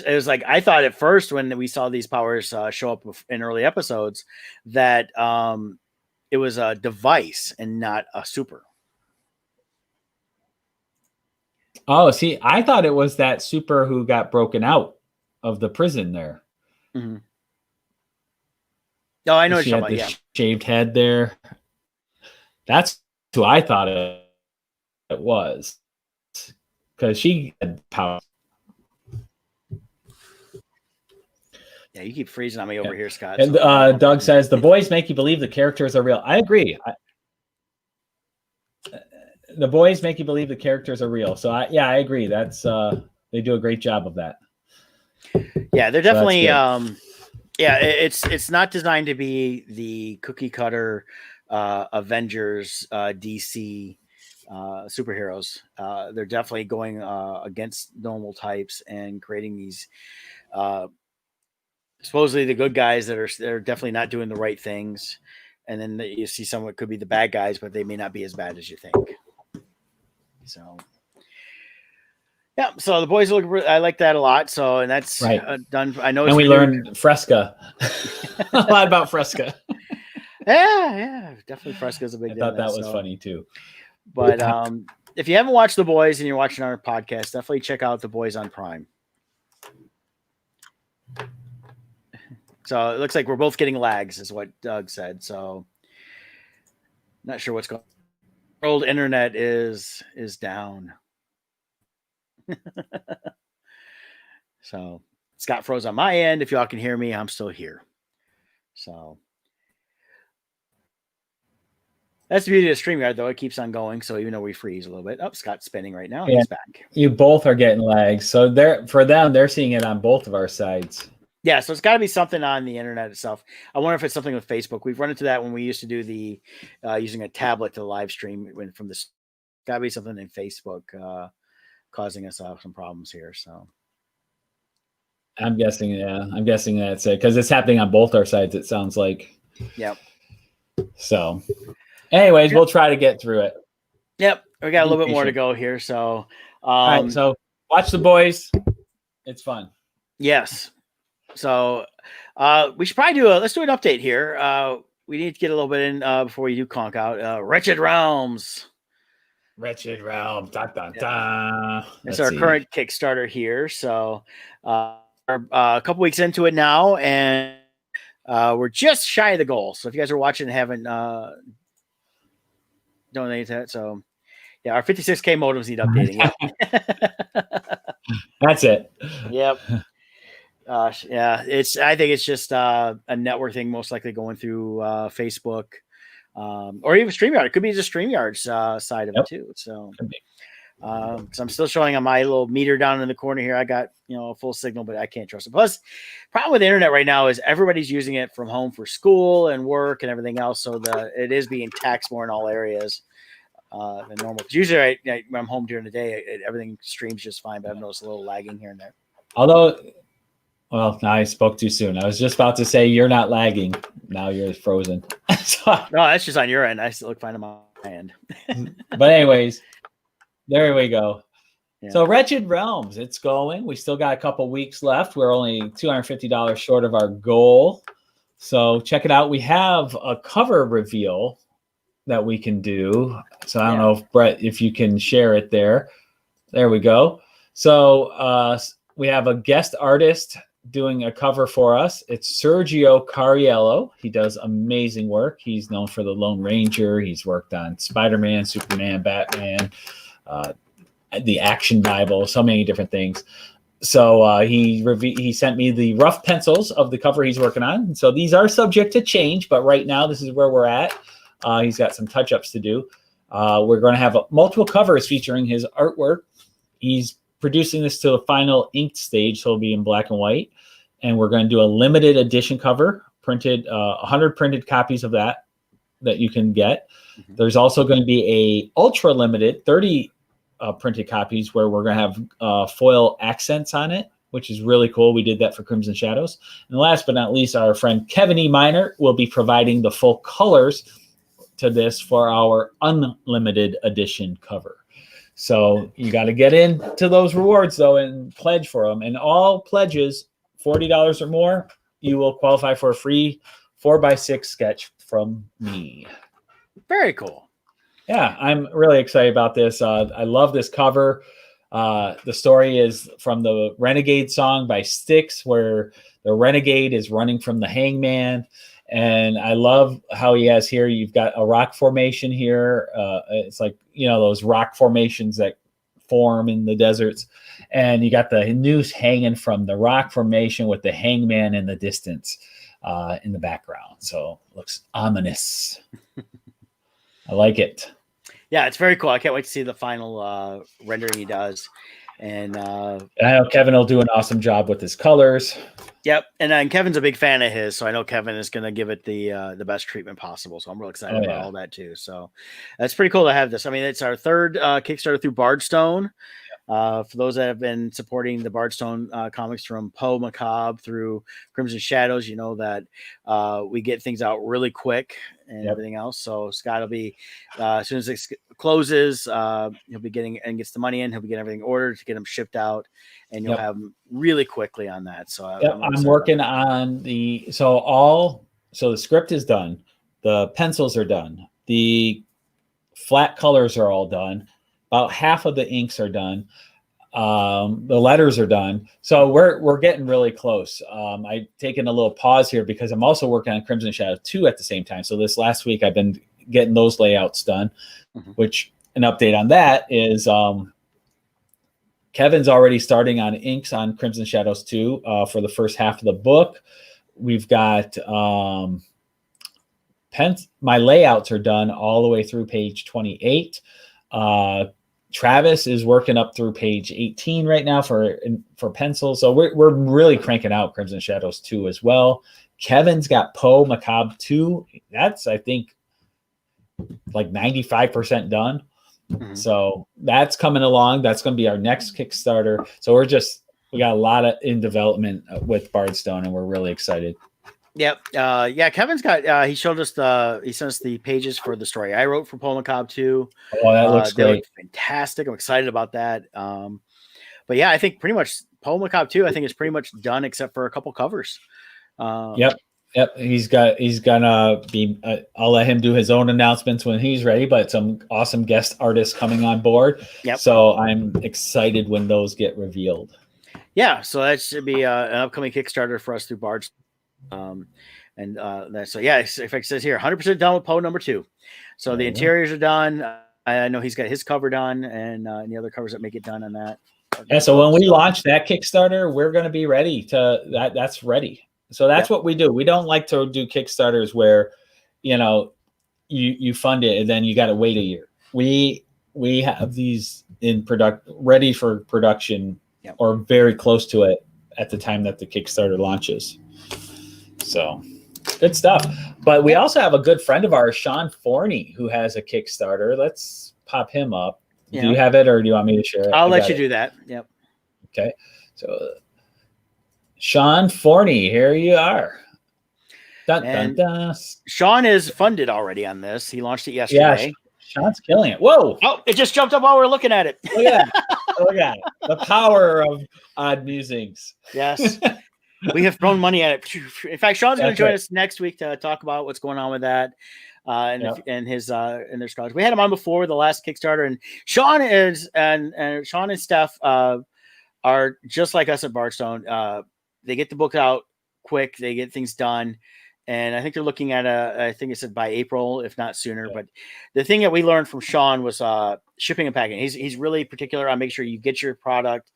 S2: was like, I thought at first when we saw these powers show up in early episodes that it was a device and not a super.
S3: Oh, see, I thought it was that super who got broken out of the prison there.
S2: Mm-hmm. Oh, I know what
S3: she
S2: you're
S3: had
S2: talking about.
S3: The shaved head there. That's who I thought it was, because she had power.
S2: Yeah, you keep freezing on me over here, Scott.
S3: And Doug says The Boys make you believe the characters are real. I agree. The Boys make you believe the characters are real. So I agree. That's they do a great job of that.
S2: Yeah, they're definitely it's not designed to be the cookie cutter Avengers DC superheroes. They're definitely going against normal types and creating these supposedly the good guys that are definitely not doing the right things. And then you see someone could be the bad guys, but they may not be as bad as you think. So, yeah. So The Boys look. I like that a lot. So, and that's
S3: right.
S2: Done. I know.
S3: And we learned Fresca. A lot about Fresca.
S2: Yeah, definitely Fresca's a big deal.
S3: I thought that was funny too.
S2: But if you haven't watched The Boys and you're watching our podcast, definitely check out The Boys on Prime. So it looks like we're both getting lags, is what Doug said. So not sure what's going on. World internet is down. So Scott froze on my end. If y'all can hear me, I'm still here. So that's the beauty of StreamYard, though. It keeps on going. So even though we freeze a little bit, Scott's spinning right now. He's back.
S3: You both are getting lags. So they're seeing it on both of our sides.
S2: Yeah, so it's got to be something on the internet itself. I wonder if it's something with Facebook. We've run into that when we used to do the using a tablet to live stream from this. Got to be something in Facebook causing us some problems here. So
S3: I'm guessing that's it, because it's happening on both our sides. It sounds like.
S2: Yep.
S3: So, anyways, we'll try to get through it.
S2: Yep, we got a little bit more to go here. So,
S3: all right. So watch The Boys. It's fun.
S2: Yes. So we should probably let's do an update here. We need to get a little bit in before we do conk out. Wretched Realms.
S3: Wretched Realms. Da, da, da.
S2: It's our current Kickstarter here. So we're a couple weeks into it now, and we're just shy of the goal. So if you guys are watching and haven't donated to that, so yeah, our 56K modems need updating.
S3: That's it.
S2: Yep. Gosh, yeah, I think it's just a network thing, most likely going through Facebook or even StreamYard. It could be just StreamYard's side of it too. So, because I'm still showing on my little meter down in the corner here, I got a full signal, but I can't trust it. Plus, problem with the internet right now is everybody's using it from home for school and work and everything else, so it is being taxed more in all areas. than normal. 'Cause usually when I'm home during the day, everything streams just fine, but I've noticed a little lagging here and there.
S3: Although, well, now I spoke too soon. I was just about to say you're not lagging. Now you're frozen.
S2: No, that's just on your end. I still look fine on my end.
S3: But anyways, there we go.
S2: Yeah.
S3: So Wretched Realms, it's going. We still got a couple weeks left. We're only $250 short of our goal. So check it out. We have a cover reveal that we can do. So I don't know if Brett, if you can share it there. There we go. So we have a guest artist doing a cover for us. It's Sergio Cariello. He does amazing work. He's known for the Lone Ranger. He's worked on Spider-Man, Superman, Batman, the Action Bible, so many different things. So he sent me the rough pencils of the cover he's working on. So these are subject to change, but right now this is where we're at. He's got some touch-ups to do. We're going to have multiple covers featuring his artwork. He's producing this to the final inked stage, so it'll be in black and white. And we're going to do a limited edition cover, printed 100 printed copies of that you can get. Mm-hmm. There's also going to be a ultra limited 30 printed copies where we're going to have foil accents on it, which is really cool. We did that for Crimson Shadows. And last but not least, our friend Kevin E. Miner will be providing the full colors to this for our unlimited edition cover. So you got to get into those rewards, though, and pledge for them. And all pledges, $40 or more, you will qualify for a free 4x6 sketch from me.
S2: Very cool.
S3: Yeah, I'm really excited about this. I love this cover. The story is from the Renegade song by Styx, where the Renegade is running from the hangman. And I love how he has here, you've got a rock formation here. It's like, those rock formations that form in the deserts. And you got the noose hanging from the rock formation with the hangman in the distance in the background. So it looks ominous. I like it.
S2: Yeah, it's very cool. I can't wait to see the final rendering he does. And
S3: I know Kevin will do an awesome job with his colors.
S2: Yep, and Kevin's a big fan of his, so I know Kevin is going to give it the best treatment possible. So I'm real excited about all that too. So that's pretty cool to have this. I mean, it's our third Kickstarter through Bardstone. For those that have been supporting the Bardstone comics from Poe Macabre through Crimson Shadows, you know that we get things out really quick and everything else. So Scott will be, as soon as it closes, he'll be getting and gets the money in. He'll be getting everything ordered to get them shipped out, and you'll have them really quickly on that. So
S3: I'm working on so the script is done, the pencils are done, the flat colors are all done. About half of the inks are done. The letters are done. So we're getting really close. I've taken a little pause here because I'm also working on Crimson Shadow 2 at the same time. So this last week I've been getting those layouts done, which an update on that is Kevin's already starting on inks on Crimson Shadows 2 for the first half of the book. We've got my layouts are done all the way through page 28. Travis is working up through page 18 right now for pencil. So we're really cranking out Crimson Shadows 2 as well. Kevin's got Poe Macabre 2. That's, I think, like 95% done. So that's coming along. That's going to be our next Kickstarter. So we got a lot in development with Bardstone, and we're really excited.
S2: Yep. Kevin's got, he showed us he sent us the pages for the story I wrote for Poe Macabre 2.
S3: Oh, that looks great.
S2: Look fantastic. I'm excited about that. But yeah, I think pretty much Poe Macabre 2, I think is pretty much done except for a couple covers.
S3: Yep. He's gonna be, I'll let him do his own announcements when he's ready, but some awesome guest artists coming on board. Yep. So I'm excited when those get revealed.
S2: Yeah. So that should be an upcoming Kickstarter for us through Bard's. So if it says here 100% done with Poe number 2. So the interiors are done. I know he's got his cover done, and the other covers that make it done on that.
S3: Yeah, so when we launch that Kickstarter, we're going to be ready to that's ready. So that's what we do. We don't like to do Kickstarters where you fund it and then you got to wait a year. We have these ready for production or very close to it at the time that the Kickstarter launches. So good stuff. But we also have a good friend of ours, Sean Forney, who has a Kickstarter. Let's pop him up.
S2: Yeah.
S3: Do you have it, or do you want me to share it?
S2: I'll let you do that. Yep.
S3: Okay. So Sean Forney, here you are. Dun, dun, dun.
S2: Sean is funded already on this. He launched it yesterday.
S3: Yeah, Sean's killing it. Whoa.
S2: Oh, it just jumped up while we are looking at it.
S3: Look at that. Look at it. The power of Odd Musings.
S2: Yes. We have thrown money at it. In fact, Sean's going to join us next week to talk about what's going on with that and their scholars. We had him on before the last Kickstarter, and Sean and Sean and Steph are just like us at Bardstone. They get the book out quick. They get things done. And I think they're looking at I think it said by April, if not sooner. Yeah. But the thing that we learned from Sean was shipping and packing. He's really particular on making sure you get your product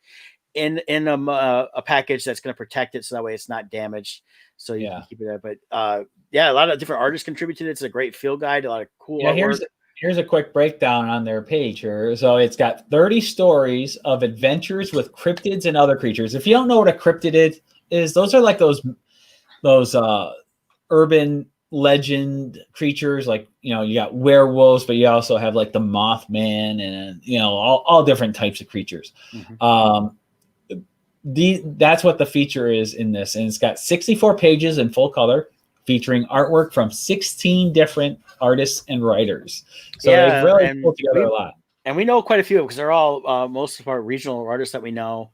S2: in a package that's going to protect it, so that way it's not damaged. So you can keep it there. But a lot of different artists contribute to it. It's a great field guide, a lot of cool artwork.
S3: Here's a quick breakdown on their page here. So it's got 30 stories of adventures with cryptids and other creatures. If you don't know what a cryptid is, those are like those urban legend creatures, like, you got werewolves, but you also have like the Mothman and all different types of creatures. Mm-hmm. That's what the feature is in this, and it's got 64 pages in full color, featuring artwork from 16 different artists and writers. So they've really put together a lot. And
S2: we know quite a few because they're all most of our regional artists that we know.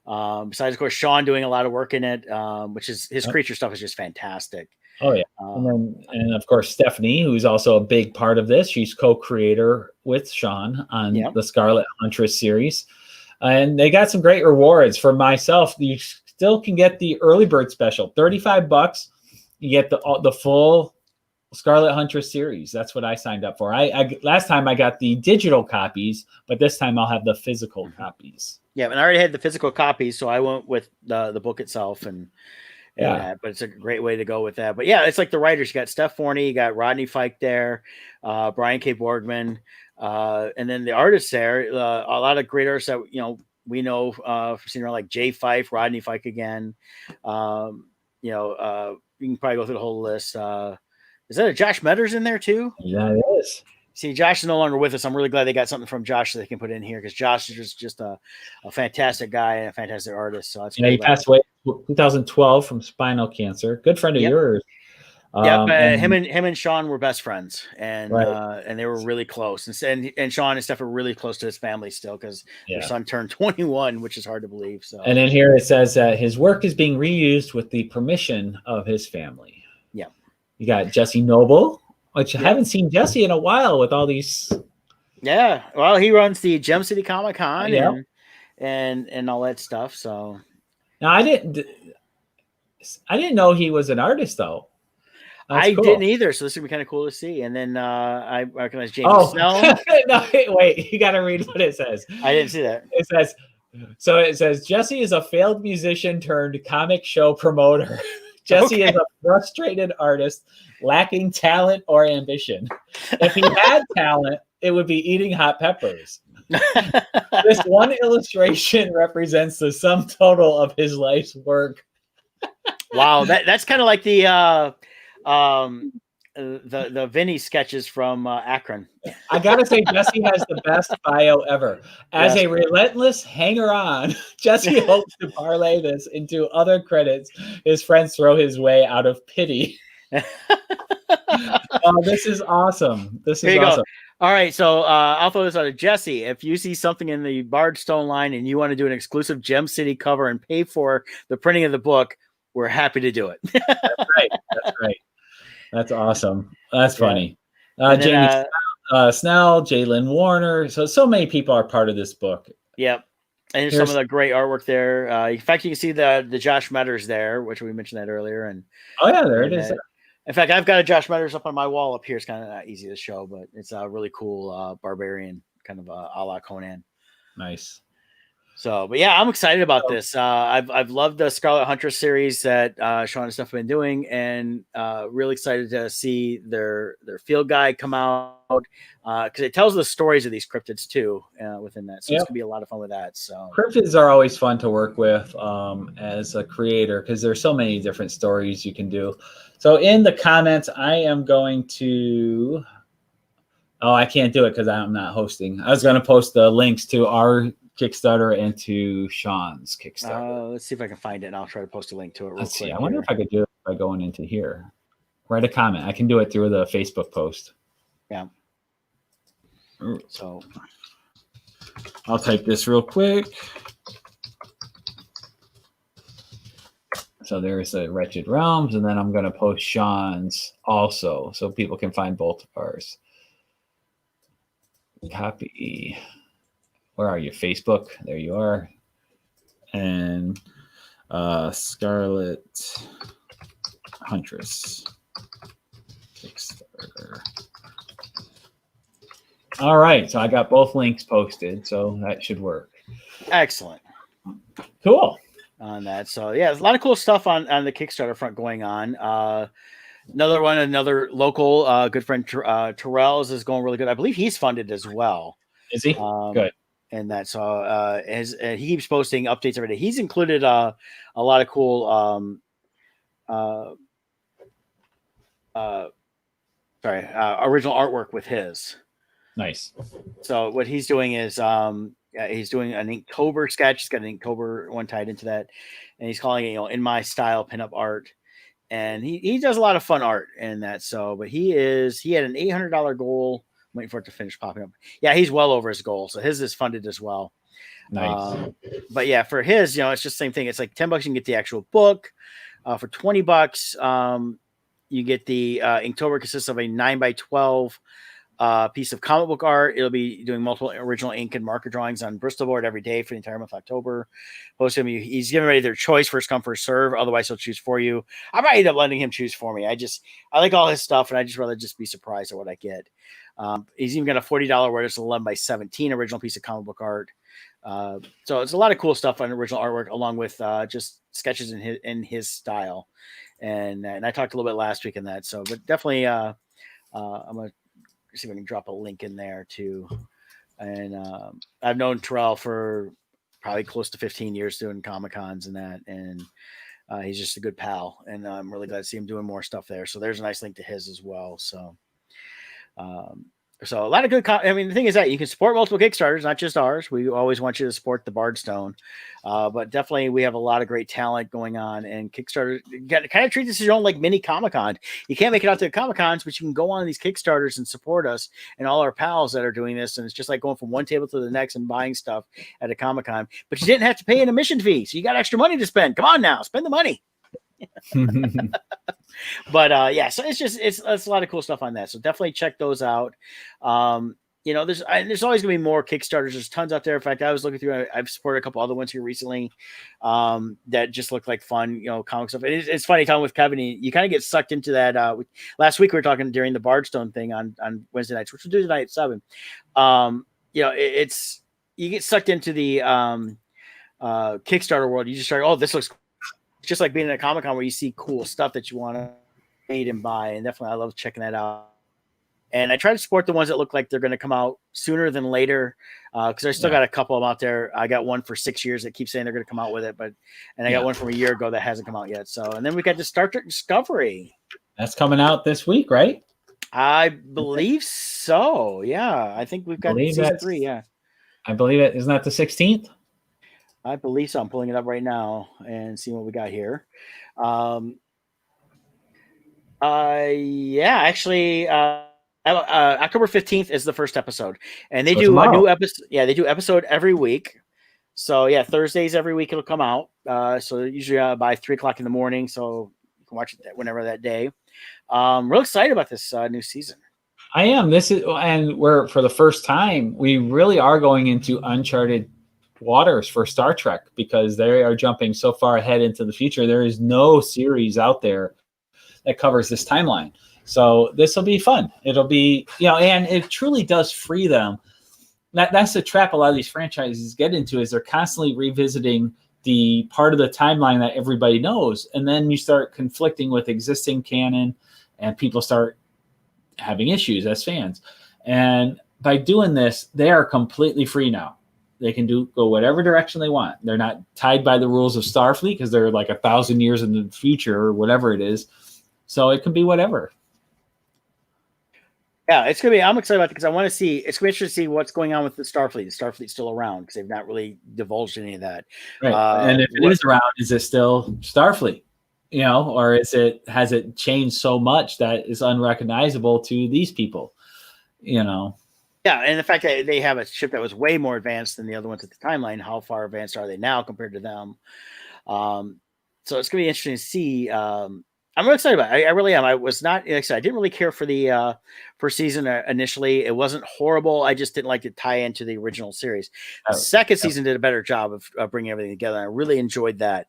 S2: Besides, of course, Sean doing a lot of work in it, which is his creature stuff is just fantastic.
S3: Oh yeah, and of course Stephanie, who's also a big part of this. She's co-creator with Sean on the Scarlet Huntress series, and they got some great rewards. For myself, you still can get the early bird special, $35. You get the full Scarlet Huntress series. That's what I signed up for. I last time I got the digital copies, but this time I'll have the physical copies.
S2: Yeah, and I already had the physical copies, so I went with the book itself and that, but it's a great way to go with that. But yeah, it's like the writers. You got Steph Forney, you got Rodney Fike there, Brian K. Borgman, and then the artists there. A lot of great artists that we know from seeing around, like Jay Fife, Rodney Fike again. You can probably go through the whole list. Is that a Josh Metters in there too?
S3: Yeah, it is.
S2: See, Josh is no longer with us. I'm really glad they got something from Josh that they can put in here, because Josh is just a fantastic guy and a fantastic artist. So that's
S3: he passed away in 2012 from spinal cancer. Good friend of yours.
S2: Him and Sean were best friends, and they were really close. And Sean and Steph are really close to his family still, because their son turned 21, which is hard to believe. So,
S3: and then here it says that his work is being reused with the permission of his family.
S2: Yeah,
S3: you got Jesse Noble, which I haven't seen Jesse in a while with all these.
S2: Yeah, well, he runs the Gem City Comic Con and all that stuff. So
S3: now I didn't know he was an artist though.
S2: I didn't either, so this is gonna be kind of cool to see. And then I recognize James Snell.
S3: No, wait, you got to read what it says.
S2: I didn't see that.
S3: It says Jesse is a failed musician turned comic show promoter. Jesse is a frustrated artist lacking talent or ambition. If he had talent, it would be eating hot peppers. This one illustration represents the sum total of his life's work.
S2: Wow, that's kind of like the Vinny sketches from Akron.
S3: I gotta say, Jesse has the best bio ever. As a relentless hanger-on, Jesse hopes to parlay this into other credits his friends throw his way out of pity. This is awesome. This is awesome.
S2: All right, so I'll throw this out to Jesse. If you see something in the Bardstone line and you want to do an exclusive Gem City cover and pay for the printing of the book, we're happy to do it.
S3: That's right. That's awesome. That's funny. Jamie Snell, Jalen Warner. So many people are part of this book.
S2: Yep. And there's some of the great artwork there. In fact, you can see the Josh Metters there, which we mentioned that earlier. And
S3: there it is.
S2: In fact, I've got a Josh Metters up on my wall up here. It's kind of not easy to show, but it's a really cool barbarian, kind of a la Conan.
S3: Nice.
S2: So, but yeah, I'm excited about this. I've loved the Scarlet Huntress series that Sean and stuff have been doing, and really excited to see their field guide come out, because it tells the stories of these cryptids too within that. So it's gonna be a lot of fun with that. So
S3: cryptids are always fun to work with as a creator, because there's so many different stories you can do. So in the comments, I am going to Oh, I can't do it because I'm not hosting. I was going to post the links to our Kickstarter and to Sean's Kickstarter.
S2: Let's see if I can find it, and I'll try to post a link to it real
S3: Let's
S2: quick.
S3: see. I wonder if I could do it by going into here. Write a comment. I can do it through the Facebook post.
S2: Yeah. So
S3: I'll type this real quick. So there's the Wretched Realms, and then I'm going to post Sean's also, so people can find both of ours. Copy. Where are you? Facebook. There you are. And Scarlet Huntress Kickstarter. All right. So I got both links posted, so that should work.
S2: excellent
S3: Cool.
S2: on that. So yeah, there's a lot of cool stuff on the Kickstarter front going on. Another local good friend Terrell's is going really good. I believe he's funded as well.
S3: Is he? Good.
S2: And that so he keeps posting updates every day. He's included a lot of cool original artwork with his.
S3: Nice.
S2: So what he's doing is he's doing an Inktober sketch. He's got an Inktober one tied into that, and he's calling it in my style pinup art. And he does a lot of fun art in that. So, but he had an $800 goal. I'm waiting for it to finish popping up. Yeah, he's well over his goal. So his is funded as well.
S3: Nice.
S2: But yeah, for his, it's just the same thing. It's like $10 you can get the actual book. For $20, you get the Inktober consists of a 9x12 piece of comic book art. It'll be doing multiple original ink and marker drawings on Bristol board every day for the entire month of October. He's giving everybody their choice, first come, first serve. Otherwise, he'll choose for you. I might end up letting him choose for me. I like all his stuff, and I just rather just be surprised at what I get. He's even got a $40 where it's 11x17 original piece of comic book art. So it's a lot of cool stuff on original artwork, along with just sketches in his style. And I talked a little bit last week in that. So, but definitely, I'm gonna see if I can drop a link in there too. And I've known Terrell for probably close to 15 years doing Comic-Cons and that, and he's just a good pal, and I'm really glad to see him doing more stuff there. So there's a nice link to his as well. So so a lot of good the thing is that you can support multiple Kickstarters, not just ours. We always want you to support the Bardstone, but definitely we have a lot of great talent going on, and Kickstarter, you got to kind of treat this as your own like mini Comic-Con. You can't make it out to the Comic-Cons, but you can go on these Kickstarters and support us and all our pals that are doing this. And it's just like going from one table to the next and buying stuff at a Comic-Con, but you didn't have to pay an admission fee. So you got extra money to spend. Come on now, spend the money. But so it's a lot of cool stuff on that. So definitely check those out. There's always gonna be more Kickstarters. There's tons out there. In fact, I was looking through. I've supported a couple other ones here recently that just look like fun, comic stuff. It's funny talking with Kevin. You kind of get sucked into that. Last week we were talking during the Bardstone thing on Wednesday nights, which we'll do tonight at 7. It's you get sucked into the Kickstarter world. You just start, this looks just like being at a Comic-Con where you see cool stuff that you want to read and buy. And definitely I love checking that out. And I try to support the ones that look like they're going to come out sooner than later. Cause I still got a couple of them out there. I got one for 6 years that keeps saying they're going to come out with it, and I got one from a year ago that hasn't come out yet. So, and then we got the Star Trek Discovery. That's coming out this week, right? I believe so. Yeah. I think we've got season 3. Yeah. I believe it. Isn't that the 16th? I believe so. I'm pulling it up right now and seeing what we got here. Actually, October 15th is the first episode, and they do a new episode. Yeah, they do episode every week. So yeah, Thursdays every week it'll come out. So usually by 3:00 in the morning, so you can watch it whenever that day. Real excited about this new season. I am. We're for the first time, we really are going into uncharted waters for Star Trek, because they are jumping so far ahead into the future. There is no series out there that covers this timeline. So this will be fun. It'll be, and it truly does free them. That's the trap a lot of these franchises get into, is they're constantly revisiting the part of the timeline that everybody knows. And then you start conflicting with existing canon, and people start having issues as fans. And by doing this, they are completely free now. They can go whatever direction they want. They're not tied by the rules of Starfleet, because they're like 1,000 years in the future or whatever it is. So it can be whatever. Yeah, it's gonna be. I'm excited about it because I want to see. It's gonna be interesting to see what's going on with the Starfleet. The Starfleet's still around because they've not really divulged any of that.
S3: Right. And if it is around, is it still Starfleet? Or has it changed so much that it's unrecognizable to these people?
S2: Yeah, and the fact that they have a ship that was way more advanced than the other ones at the timeline. How far advanced are they now compared to them? So it's gonna be interesting to see. I'm really excited about it. I really am. I was not, like I said, I didn't really care for the first season initially. It wasn't horrible. I just didn't like to tie into the original series. The second season did a better job of bringing everything together. I really enjoyed that.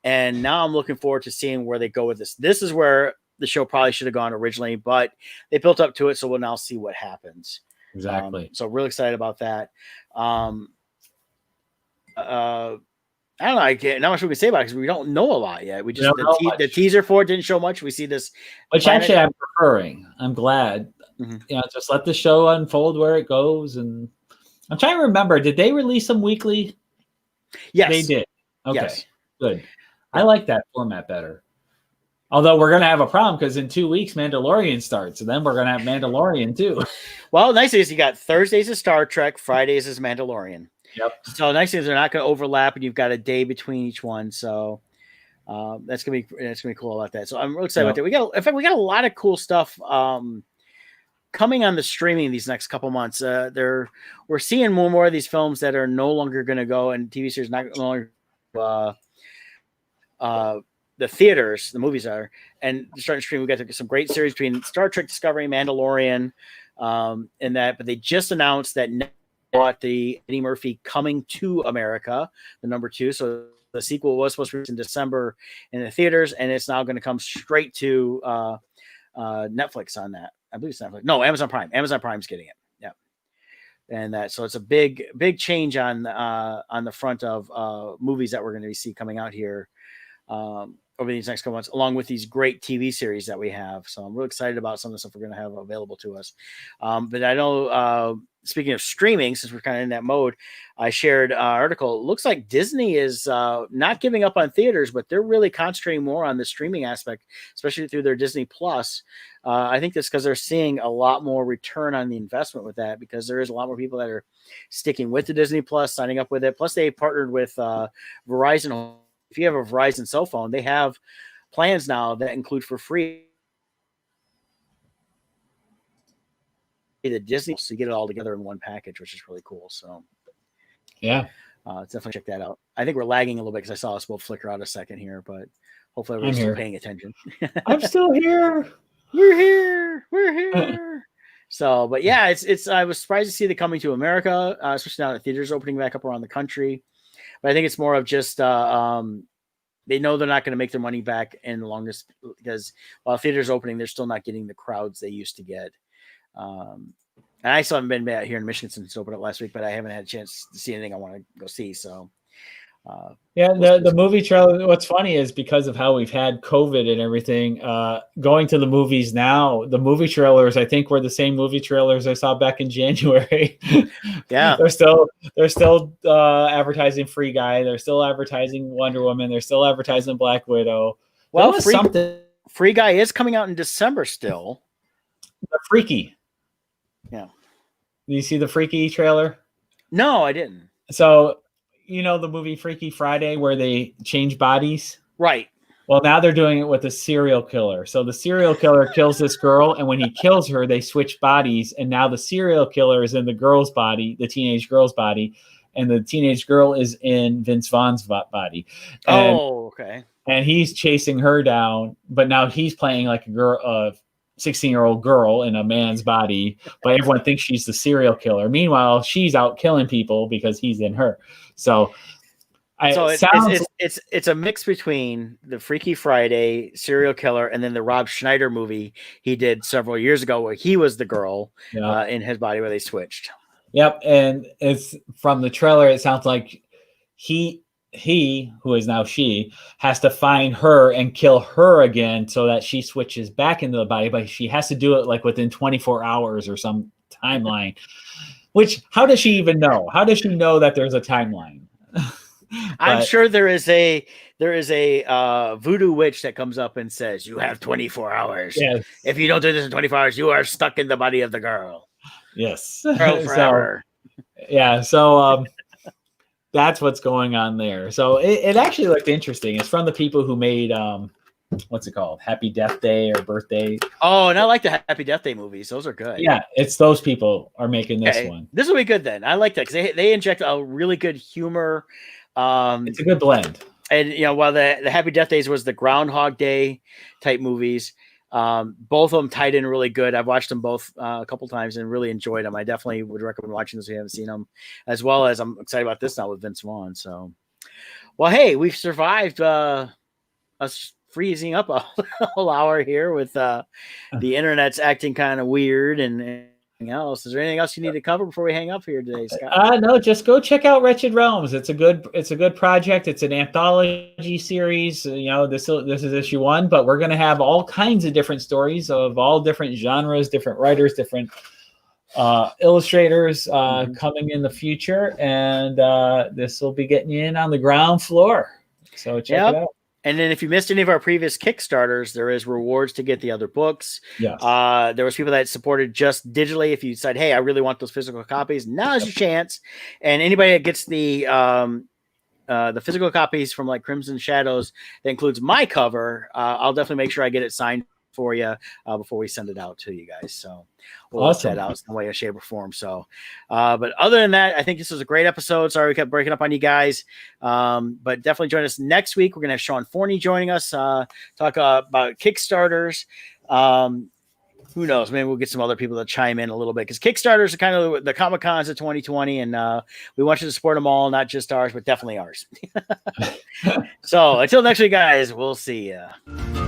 S2: And now I'm looking forward to seeing where they go with this. This is where the show probably should have gone originally, but they built up to it. So we'll now see what happens.
S3: Exactly.
S2: So really excited about that. I don't know. Not much we can say about it because we don't know a lot yet. We just the teaser for it didn't show much. We see this,
S3: which actually I'm preferring. I'm glad. Mm-hmm. Just let the show unfold where it goes. And I'm trying to remember. Did they release them weekly?
S2: Yes,
S3: they did. Okay,
S2: yes.
S3: Good. I like that format better. Although we're gonna have a problem because in 2 weeks Mandalorian starts, and then we're gonna have Mandalorian too.
S2: Well, nice is you got Thursdays is Star Trek, Fridays is Mandalorian.
S3: Yep.
S2: So nice things are not going to overlap, and you've got a day between each one. So that's gonna be cool about that. So I'm really excited about that. We got a lot of cool stuff coming on the streaming these next couple months. We're seeing more and more of these films that are no longer going to go, and TV series not no longer the theaters, the movies are, and starting to stream. We got some great series between Star Trek Discovery, Mandalorian, and that. But they just announced that. Bought the Eddie Murphy Coming to America, the number 2. So the sequel was supposed to be in December in the theaters, and it's now going to come straight to Netflix on that. I believe it's Netflix. No, Amazon Prime. Amazon Prime's getting it. Yeah, and that. So it's a big change on the front of movies that we're going to see coming out here over these next couple months, along with these great TV series that we have. So I'm really excited about some of the stuff we're going to have available to us. But I know, speaking of streaming, since we're kind of in that mode, I shared an article. It looks like Disney is not giving up on theaters, but they're really concentrating more on the streaming aspect, especially through their Disney Plus. I think that's because they're seeing a lot more return on the investment with that, because there is a lot more people that are sticking with the Disney Plus, signing up with it. Plus, they partnered with Verizon. If you have a Verizon cell phone, they have plans now that include for free the Disney, so you get it all together in one package, which is really cool. So,
S3: yeah,
S2: definitely check that out. I think we're lagging a little bit because I saw us both flicker out a second here, but hopefully everyone's still paying attention.
S3: I'm still here.
S2: We're here. So, but yeah, it's. I was surprised to see the Coming to America, especially now that theaters are opening back up around the country. But I think it's more of just they know they're not going to make their money back in the longest, because while theaters are opening, they're still not getting the crowds they used to get. And I still haven't been here in Michigan since it opened up last week, but I haven't had a chance to see anything I want to go see. So,
S3: the movie trailer. What's funny is because of how we've had COVID and everything, going to the movies now, the movie trailers I think were the same movie trailers I saw back in January.
S2: Yeah,
S3: they're still advertising Free Guy. They're still advertising Wonder Woman. They're still advertising Black Widow.
S2: Well, Free Guy is coming out in December still.
S3: The Freaky.
S2: Yeah.
S3: Did you see the Freaky trailer?
S2: No, I didn't.
S3: So, the movie Freaky Friday where they change bodies?
S2: Right.
S3: Well, now they're doing it with a serial killer. So the serial killer kills this girl, and when he kills her, they switch bodies, and now the serial killer is in the girl's body, the teenage girl's body, and the teenage girl is in Vince Vaughn's body.
S2: Okay.
S3: And he's chasing her down, but now he's playing like a girl, 16-year-old girl in a man's body, but everyone thinks she's the serial killer. Meanwhile, she's out killing people because he's in her. So it's a mix between the Freaky Friday serial killer and then the Rob Schneider movie he did several years ago where he was the girl in his body, where they switched. Yep, and it's from the trailer. It sounds like he, who is now she, has to find her and kill her again so that she switches back into the body, but she has to do it like within 24 hours or some timeline. Which, how does she even know? How does she know that there's a timeline?
S2: I'm sure there is a there is a voodoo witch that comes up and says, "You have 24 hours.
S3: Yes.
S2: If you don't do this in 24 hours, you are stuck in the body of the girl.
S3: Yes.
S2: Girl forever."
S3: Yeah. So that's what's going on there. So it actually looked interesting. It's from the people who made what's it called? Happy Death Day or Birthday.
S2: Oh, and I like the Happy Death Day movies. Those are good.
S3: Yeah, it's those people are making this one.
S2: This will be good then. I like that because they inject a really good humor.
S3: It's a good blend.
S2: And while the Happy Death Days was the Groundhog Day type movies, both of them tied in really good. I've watched them both a couple times and really enjoyed them. I definitely would recommend watching this if you haven't seen them, as well as I'm excited about this now with Vince Vaughn. So, well, hey, we've survived us freezing up a whole hour here with the internet's acting kind of weird and anything else. Is there anything else you need to cover before we hang up here today, Scott?
S3: No, just go check out Wretched Realms. It's a good project. It's an anthology series. This is issue 1, but we're going to have all kinds of different stories of all different genres, different writers, different illustrators coming in the future, and this will be getting you in on the ground floor. So check it out.
S2: And then if you missed any of our previous Kickstarters, there is rewards to get the other books.
S3: Yes.
S2: There was people that supported just digitally. If you decide, hey, I really want those physical copies, now's your chance. And anybody that gets the physical copies from like Crimson Shadows, that includes my cover, I'll definitely make sure I get it signed for you before we send it out to you guys. So we'll let that out in some way, shape, or form. So, but other than that, I think this was a great episode. Sorry we kept breaking up on you guys, but definitely join us next week. We're gonna have Sean Forney joining us, talk about Kickstarters. Who knows? Maybe we'll get some other people to chime in a little bit, because Kickstarters are kind of the Comic Cons of 2020, and we want you to support them all, not just ours, but definitely ours. So until next week, guys, we'll see you.